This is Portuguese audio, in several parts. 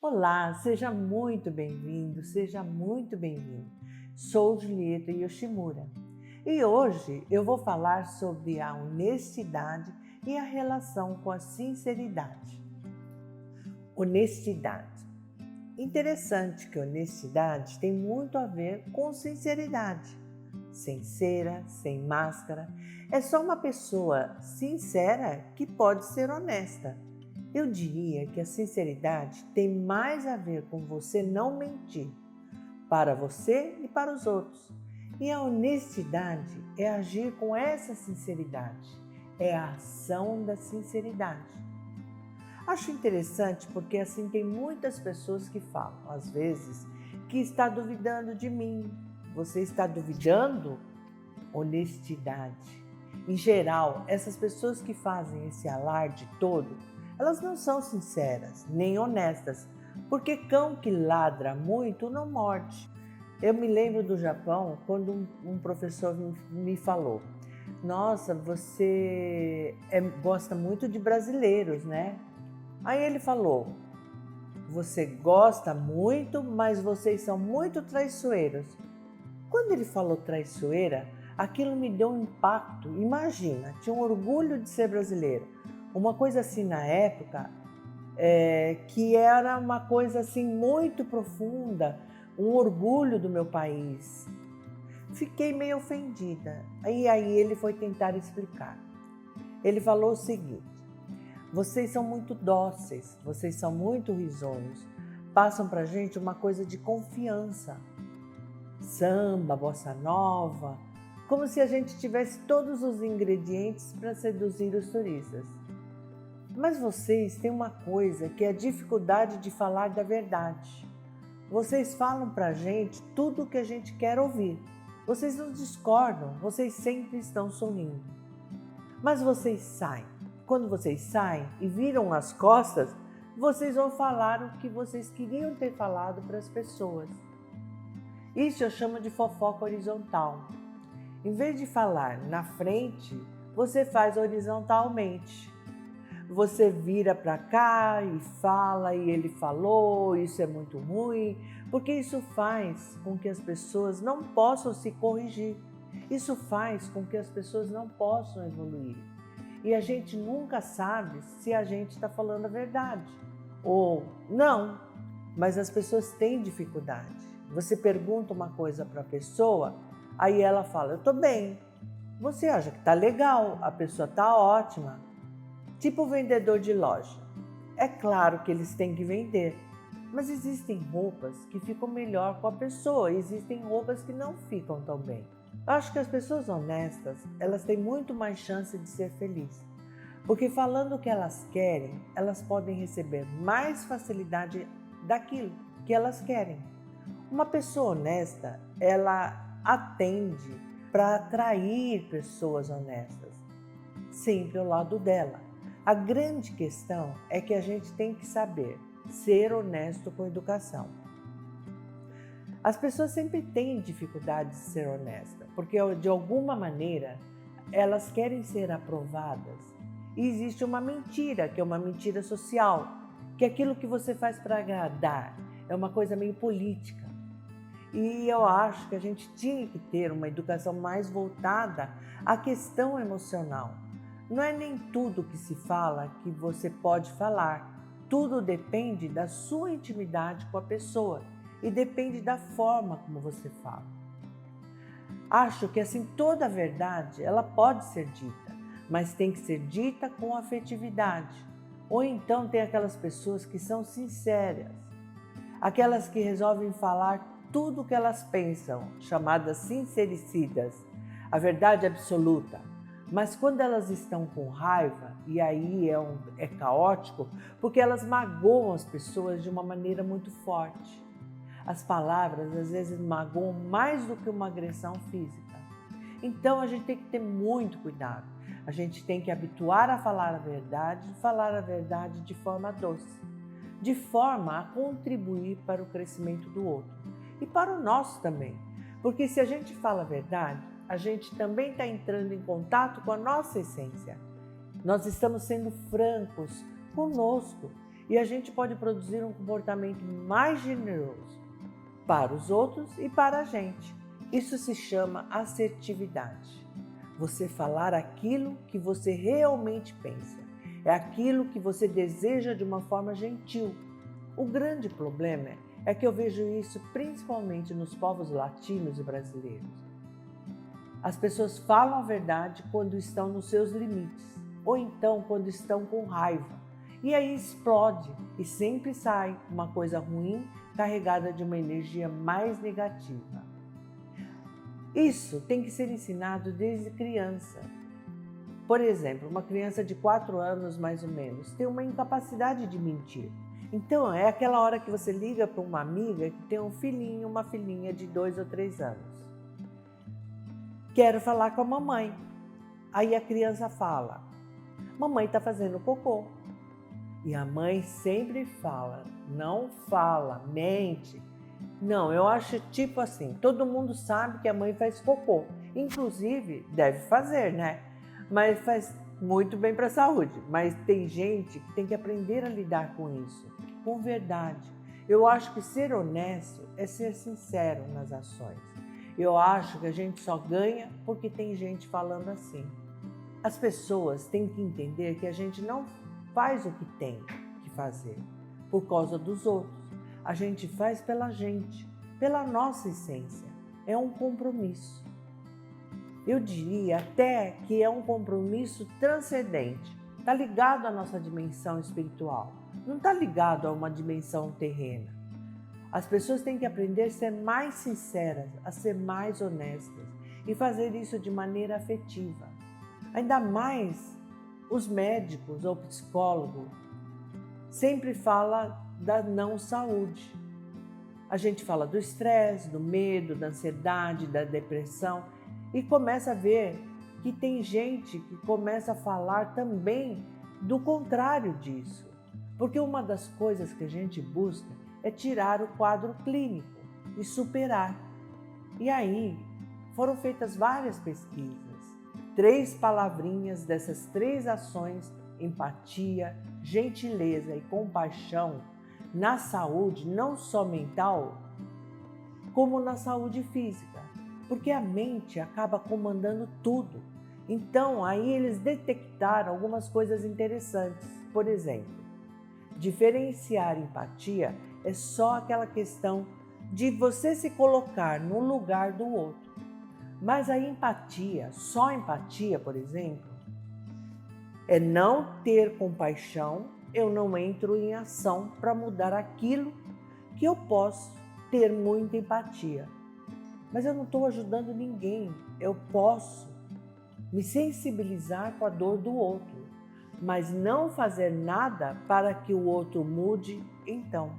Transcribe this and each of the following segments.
Olá, seja muito bem-vindo, seja muito bem-vindo. Sou Julieta Yoshimura e hoje eu vou falar sobre a honestidade e a relação com a sinceridade. Honestidade. Interessante que honestidade tem muito a ver com sinceridade. Sem cera, sem máscara, é só uma pessoa sincera que pode ser honesta. Eu diria que a sinceridade tem mais a ver com você não mentir para você e para os outros. E a honestidade é agir com essa sinceridade, é a ação da sinceridade. Acho interessante porque assim tem muitas pessoas que falam, às vezes, que está duvidando de mim. Você está duvidando? Honestidade. Em geral, essas pessoas que fazem esse alarde todo, elas não são sinceras, nem honestas, porque cão que ladra muito não morde. Eu me lembro do Japão, quando um professor me falou: nossa, você gosta muito de brasileiros, né? Aí ele falou: você gosta muito, mas vocês são muito traiçoeiros. Quando ele falou traiçoeira, aquilo me deu um impacto. Imagina, tinha um orgulho de ser brasileira. Uma coisa assim na época, que era uma coisa assim muito profunda, um orgulho do meu país. Fiquei meio ofendida. Aí ele foi tentar explicar. Ele falou o seguinte: vocês são muito dóceis, vocês são muito risonhos, passam pra gente uma coisa de confiança. Samba, bossa nova, como se a gente tivesse todos os ingredientes para seduzir os turistas. Mas vocês têm uma coisa que é a dificuldade de falar da verdade. Vocês falam para a gente tudo o que a gente quer ouvir. Vocês não discordam, vocês sempre estão sorrindo. Mas vocês saem. Quando vocês saem e viram as costas, vocês vão falar o que vocês queriam ter falado para as pessoas. Isso eu chamo de fofoca horizontal. Em vez de falar na frente, você faz horizontalmente. Você vira para cá e fala, e ele falou, isso é muito ruim, porque isso faz com que as pessoas não possam se corrigir. Isso faz com que as pessoas não possam evoluir. E a gente nunca sabe se a gente está falando a verdade ou não, mas as pessoas têm dificuldade. Você pergunta uma coisa para a pessoa, aí ela fala: eu estou bem. Você acha que está legal, a pessoa está ótima. Tipo o vendedor de loja. É claro que eles têm que vender, mas existem roupas que ficam melhor com a pessoa, existem roupas que não ficam tão bem. Eu acho que as pessoas honestas, elas têm muito mais chance de ser felizes, porque falando o que elas querem, elas podem receber mais facilidade daquilo que elas querem. Uma pessoa honesta, ela atende para atrair pessoas honestas, sempre ao lado dela. A grande questão é que a gente tem que saber ser honesto com educação. As pessoas sempre têm dificuldade de ser honestas, porque de alguma maneira elas querem ser aprovadas. E existe uma mentira, que é uma mentira social, que é aquilo que você faz para agradar, é uma coisa meio política. E eu acho que a gente tinha que ter uma educação mais voltada à questão emocional. Não é nem tudo que se fala que você pode falar. Tudo depende da sua intimidade com a pessoa e depende da forma como você fala. Acho que assim toda a verdade ela pode ser dita, mas tem que ser dita com afetividade. Ou então tem aquelas pessoas que são sinceras, aquelas que resolvem falar tudo o que elas pensam, chamadas sincericidas, a verdade absoluta. Mas quando elas estão com raiva, e aí é caótico, porque elas magoam as pessoas de uma maneira muito forte. As palavras às vezes magoam mais do que uma agressão física. Então a gente tem que ter muito cuidado. A gente tem que habituar a falar a verdade de forma doce, de forma a contribuir para o crescimento do outro e para o nosso também. Porque se a gente fala a verdade, a gente também está entrando em contato com a nossa essência. Nós estamos sendo francos conosco e a gente pode produzir um comportamento mais generoso para os outros e para a gente. Isso se chama assertividade. Você falar aquilo que você realmente pensa. É aquilo que você deseja de uma forma gentil. O grande problema é que eu vejo isso principalmente nos povos latinos e brasileiros. As pessoas falam a verdade quando estão nos seus limites, ou então quando estão com raiva. E aí explode e sempre sai uma coisa ruim carregada de uma energia mais negativa. Isso tem que ser ensinado desde criança. Por exemplo, uma criança de 4 anos mais ou menos tem uma incapacidade de mentir. Então é aquela hora que você liga para uma amiga que tem um filhinho, uma filhinha de 2 ou 3 anos. Quero falar com a mamãe. Aí a criança fala, mamãe está fazendo cocô. E a mãe sempre fala, não fala, mente. Não, eu acho tipo assim, todo mundo sabe que a mãe faz cocô. Inclusive, deve fazer, né? Mas faz muito bem para a saúde. Mas tem gente que tem que aprender a lidar com isso, com verdade. Eu acho que ser honesto é ser sincero nas ações. Eu acho que a gente só ganha porque tem gente falando assim. As pessoas têm que entender que a gente não faz o que tem que fazer por causa dos outros. A gente faz pela gente, pela nossa essência. É um compromisso. Eu diria até que é um compromisso transcendente. Está ligado à nossa dimensão espiritual. Não está ligado a uma dimensão terrena. As pessoas têm que aprender a ser mais sinceras, a ser mais honestas e fazer isso de maneira afetiva. Ainda mais os médicos ou psicólogos sempre falam da não saúde. A gente fala do estresse, do medo, da ansiedade, da depressão e começa a ver que tem gente que começa a falar também do contrário disso. Porque uma das coisas que a gente busca é tirar o quadro clínico e superar. E aí foram feitas várias pesquisas. 3 palavrinhas dessas 3 ações, empatia, gentileza e compaixão, na saúde não só mental, como na saúde física, porque a mente acaba comandando tudo. Então, aí eles detectaram algumas coisas interessantes. Por exemplo, diferenciar empatia é só aquela questão de você se colocar no lugar do outro. Mas a empatia, só empatia, por exemplo, é não ter compaixão, eu não entro em ação para mudar aquilo que eu posso ter muita empatia. Mas eu não estou ajudando ninguém, eu posso me sensibilizar com a dor do outro, mas não fazer nada para que o outro mude então.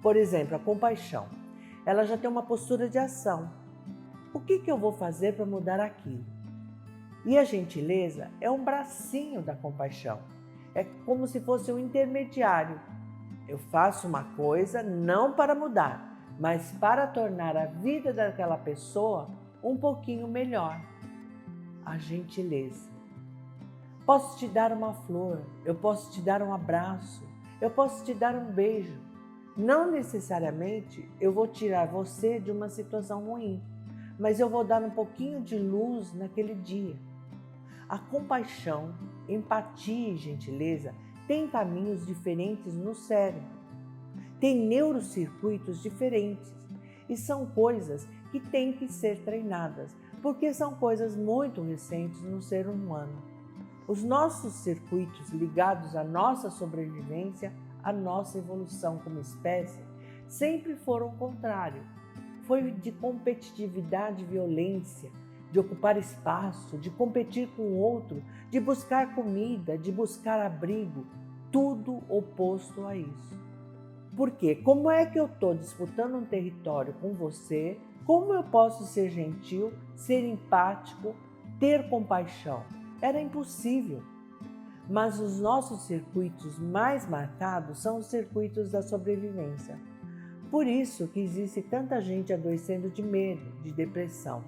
Por exemplo, a compaixão, ela já tem uma postura de ação. O que eu vou fazer para mudar aquilo? E a gentileza é um bracinho da compaixão. É como se fosse um intermediário. Eu faço uma coisa não para mudar, mas para tornar a vida daquela pessoa um pouquinho melhor. A gentileza. Posso te dar uma flor, eu posso te dar um abraço, eu posso te dar um beijo. Não necessariamente eu vou tirar você de uma situação ruim, mas eu vou dar um pouquinho de luz naquele dia. A compaixão, empatia e gentileza têm caminhos diferentes no cérebro, têm neurocircuitos diferentes e são coisas que têm que ser treinadas, porque são coisas muito recentes no ser humano. Os nossos circuitos ligados à nossa sobrevivência, à nossa evolução como espécie, sempre foram o contrário. Foi de competitividade e violência, de ocupar espaço, de competir com o outro, de buscar comida, de buscar abrigo, tudo oposto a isso. Por quê? Como é que eu estou disputando um território com você? Como eu posso ser gentil, ser empático, ter compaixão? Era impossível. Mas os nossos circuitos mais marcados são os circuitos da sobrevivência. Por isso que existe tanta gente adoecendo de medo, de depressão.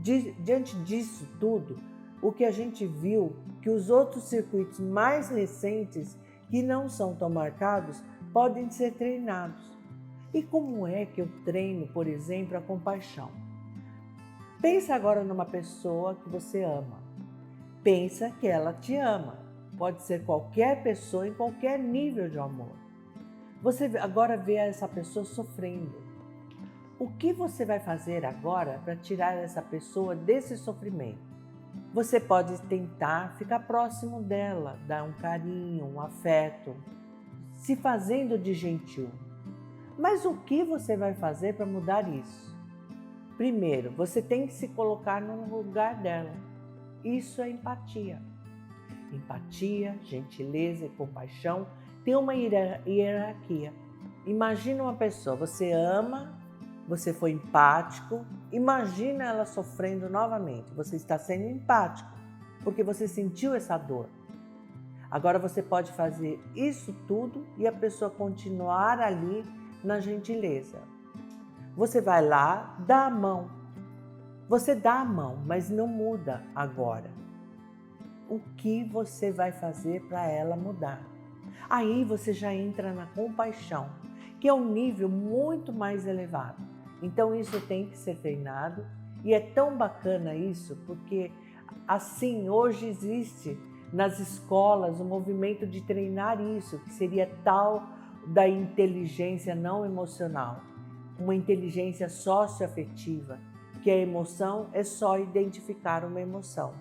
Diante disso tudo, o que a gente viu que os outros circuitos mais recentes que não são tão marcados podem ser treinados. E como é que eu treino, por exemplo, a compaixão? Pensa agora numa pessoa que você ama. Pensa que ela te ama. Pode ser qualquer pessoa em qualquer nível de amor. Você agora vê essa pessoa sofrendo. O que você vai fazer agora para tirar essa pessoa desse sofrimento? Você pode tentar ficar próximo dela, dar um carinho, um afeto, se fazendo de gentil. Mas o que você vai fazer para mudar isso? Primeiro, você tem que se colocar no lugar dela. Isso é empatia. Empatia, gentileza e compaixão têm uma hierarquia. Imagina uma pessoa, você ama, você foi empático, imagina ela sofrendo novamente. Você está sendo empático, porque você sentiu essa dor. Agora você pode fazer isso tudo e a pessoa continuar ali na gentileza. Você vai lá, dá a mão. Você dá a mão, mas não muda agora. O que você vai fazer para ela mudar? Aí você já entra na compaixão, que é um nível muito mais elevado. Então isso tem que ser treinado e é tão bacana isso, porque assim hoje existe nas escolas um movimento de treinar isso, que seria tal da inteligência não emocional, uma inteligência socioafetiva, que a emoção é só identificar uma emoção.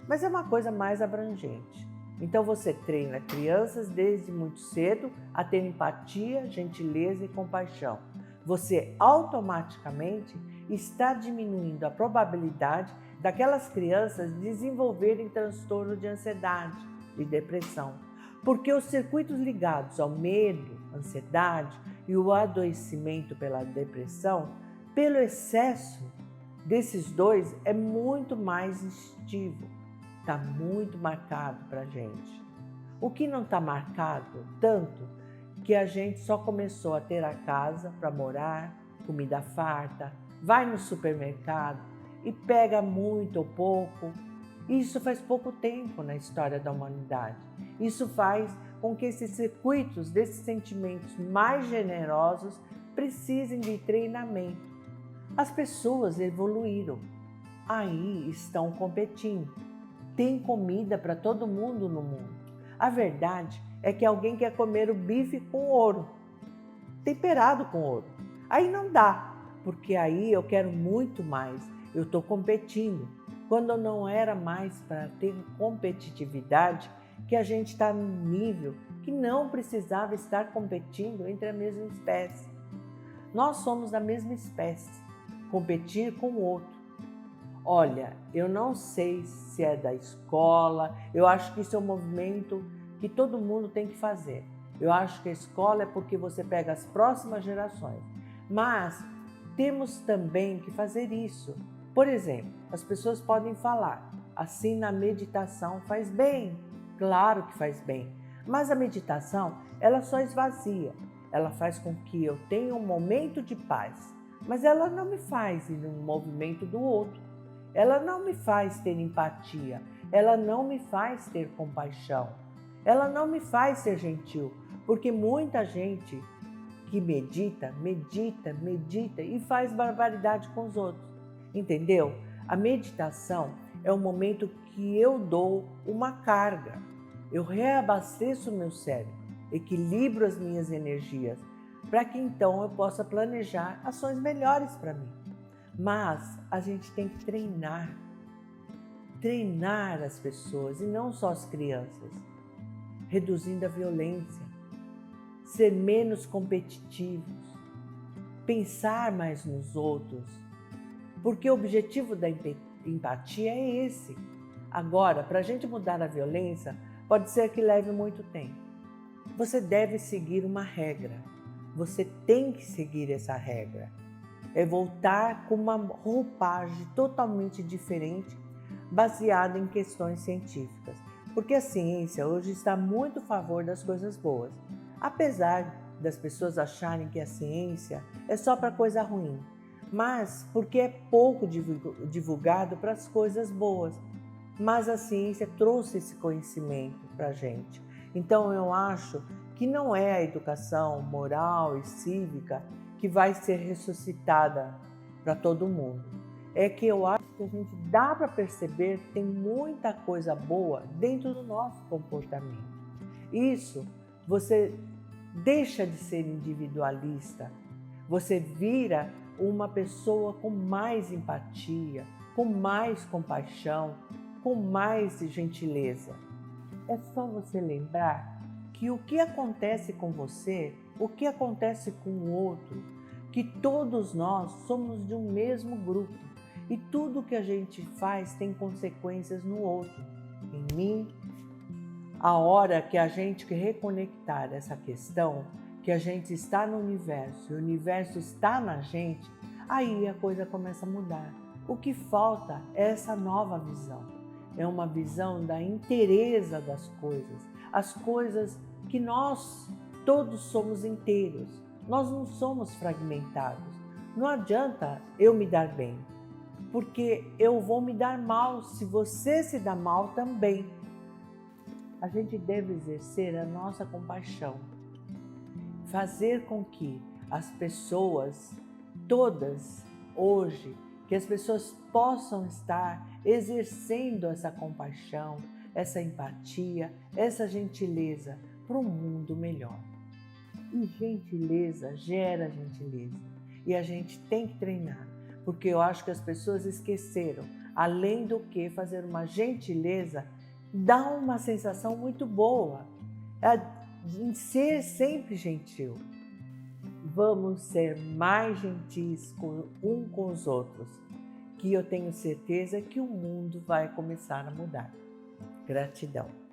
Mas é uma coisa mais abrangente. Então você treina crianças desde muito cedo a ter empatia, gentileza e compaixão. Você automaticamente está diminuindo a probabilidade daquelas crianças desenvolverem transtorno de ansiedade e depressão. Porque os circuitos ligados ao medo, ansiedade e o adoecimento pela depressão, pelo excesso desses dois, é muito mais instintivo. Está muito marcado para a gente. O que não está marcado tanto que a gente só começou a ter a casa para morar, comida farta, vai no supermercado e pega muito ou pouco. Isso faz pouco tempo na história da humanidade. Isso faz com que esses circuitos desses sentimentos mais generosos precisem de treinamento. As pessoas evoluíram, aí estão competindo. Tem comida para todo mundo no mundo. A verdade é que alguém quer comer o bife com ouro, temperado com ouro. Aí não dá, porque aí eu quero muito mais, eu estou competindo. Quando não era mais para ter competitividade, que a gente está num nível que não precisava estar competindo entre a mesma espécie. Nós somos da mesma espécie, competir com o outro. Olha, eu não sei se é da escola, eu acho que isso é um movimento que todo mundo tem que fazer. Eu acho que a escola é porque você pega as próximas gerações, mas temos também que fazer isso. Por exemplo, as pessoas podem falar, assim na meditação faz bem, claro que faz bem, mas a meditação ela só esvazia, ela faz com que eu tenha um momento de paz, mas ela não me faz ir no movimento do outro. Ela não me faz ter empatia, ela não me faz ter compaixão, ela não me faz ser gentil, porque muita gente que medita e faz barbaridade com os outros, entendeu? A meditação é um momento que eu dou uma carga, eu reabasteço o meu cérebro, equilibro as minhas energias, para que então eu possa planejar ações melhores para mim. Mas a gente tem que treinar as pessoas e não só as crianças, reduzindo a violência, ser menos competitivos, pensar mais nos outros, porque o objetivo da empatia é esse. Agora, para a gente mudar a violência, pode ser que leve muito tempo. Você deve seguir uma regra, você tem que seguir essa regra. É voltar com uma roupagem totalmente diferente, baseada em questões científicas. Porque a ciência hoje está muito a favor das coisas boas, apesar das pessoas acharem que a ciência é só para coisa ruim, mas porque é pouco divulgado para as coisas boas. Mas a ciência trouxe esse conhecimento para a gente. Então eu acho que não é a educação moral e cívica que vai ser ressuscitada para todo mundo. É que eu acho que a gente dá para perceber que tem muita coisa boa dentro do nosso comportamento. Isso, você deixa de ser individualista, você vira uma pessoa com mais empatia, com mais compaixão, com mais gentileza. É só você lembrar que o que acontece com você, o que acontece com o outro, que todos nós somos de um mesmo grupo e tudo que a gente faz tem consequências no outro, em mim. A hora que a gente reconectar essa questão, que a gente está no universo e o universo está na gente, aí a coisa começa a mudar. O que falta é essa nova visão. É uma visão da inteireza das coisas. As coisas que nós todos somos inteiros. Nós não somos fragmentados. Não adianta eu me dar bem, porque eu vou me dar mal se você se dá mal também. A gente deve exercer a nossa compaixão, fazer com que as pessoas, todas hoje, que as pessoas possam estar exercendo essa compaixão, essa empatia, essa gentileza para um mundo melhor. E gentileza gera gentileza. E a gente tem que treinar, porque eu acho que as pessoas esqueceram, além do que fazer uma gentileza, dá uma sensação muito boa, em ser sempre gentil. Vamos ser mais gentis um com os outros, que eu tenho certeza que o mundo vai começar a mudar. Gratidão.